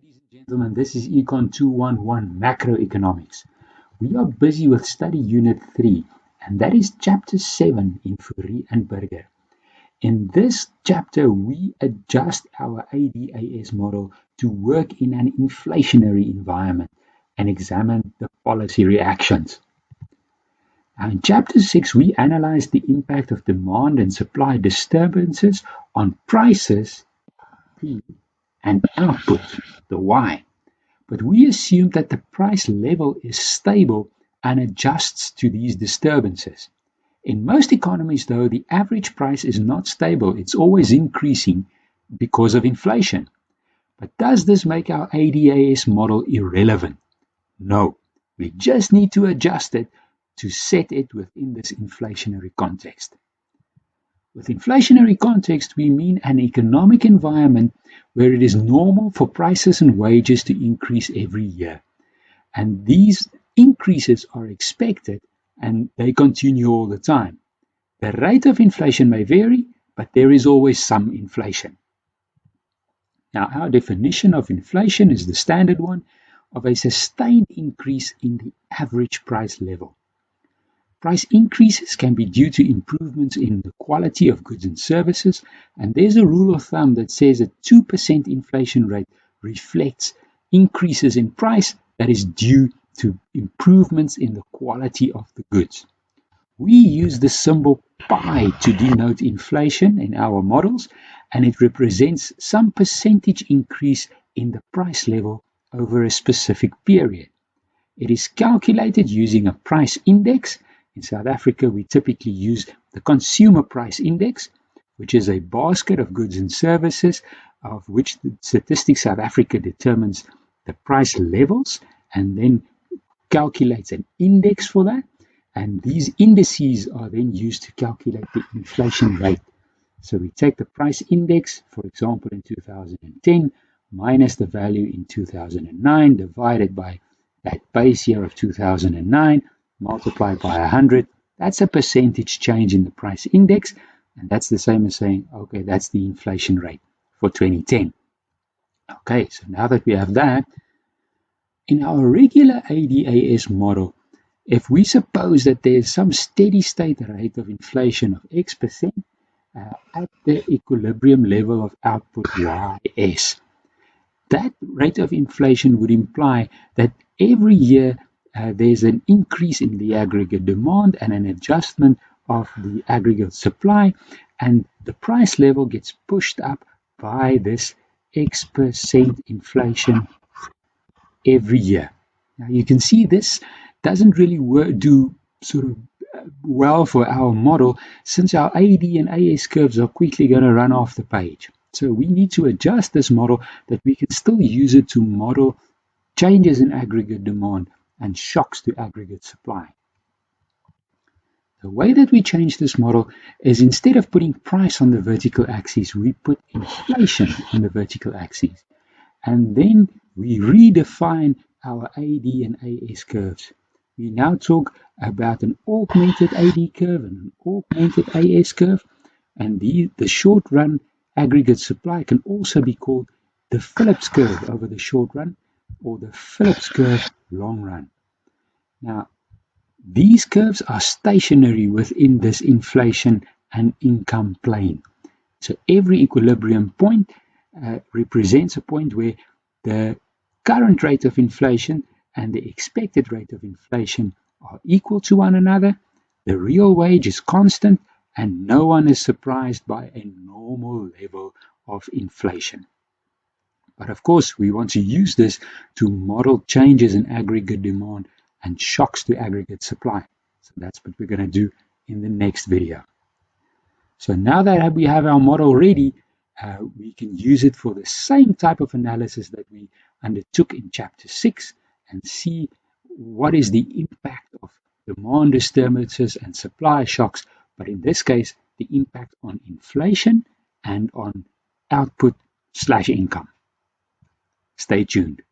Ladies and gentlemen, this is ECON211 Macroeconomics. We are busy with study unit 3, and that is chapter 7 in Fourie and Burger. In this chapter, we adjust our ADAS model to work in an inflationary environment and examine the policy reactions. Now, in chapter 6, we analyze the impact of demand and supply disturbances on prices, P, and output, the Y. But we assume that the price level is stable and adjusts to these disturbances. In most economies, though, the average price is not stable. It's always increasing because of inflation. But does this make our ADAS model irrelevant? No. We just need to adjust it to set it within this inflationary context. With inflationary context, we mean an economic environment where it is normal for prices and wages to increase every year. And these increases are expected and they continue all the time. The rate of inflation may vary, but there is always some inflation. Now, our definition of inflation is the standard one of a sustained increase in the average price level. Price increases can be due to improvements in the quality of goods and services, and there's a rule of thumb that says a 2% inflation rate reflects increases in price that is due to improvements in the quality of the goods. We use the symbol pi to denote inflation in our models, and it represents some percentage increase in the price level over a specific period. It is calculated using a price index. In South Africa, we typically use the Consumer Price Index, which is a basket of goods and services of which the Statistics South Africa determines the price levels and then calculates an index for that. And these indices are then used to calculate the inflation rate. So we take the price index, for example, in 2010, minus the value in 2009, divided by that base year of 2009, multiplied by 100, that's a percentage change in the price index, and that's the same as saying, okay, that's the inflation rate for 2010. Okay, so now that we have that, in our regular ADAS model, if we suppose that there's some steady state rate of inflation of X% at the equilibrium level of output YS, that rate of inflation would imply that every year there's an increase in the aggregate demand and an adjustment of the aggregate supply, and the price level gets pushed up by this X% inflation every year. Now you can see this doesn't really do sort of well for our model, since our AD and AS curves are quickly going to run off the page. So we need to adjust this model that we can still use it to model changes in aggregate demand and shocks to aggregate supply. The way that we change this model is, instead of putting price on the vertical axis, we put inflation on the vertical axis. And then we redefine our AD and AS curves. We now talk about an augmented AD curve and an augmented AS curve, and the short run aggregate supply can also be called the Phillips curve over the short run, or the Phillips curve long run. Now, these curves are stationary within this inflation and income plane. So every equilibrium point represents a point where the current rate of inflation and the expected rate of inflation are equal to one another, the real wage is constant, and no one is surprised by a normal level of inflation. But of course, we want to use this to model changes in aggregate demand and shocks to aggregate supply. So that's what we're going to do in the next video. So now that we have our model ready, we can use it for the same type of analysis that we undertook in chapter 6 and see what is the impact of demand disturbances and supply shocks, but in this case, the impact on inflation and on output/income. Stay tuned.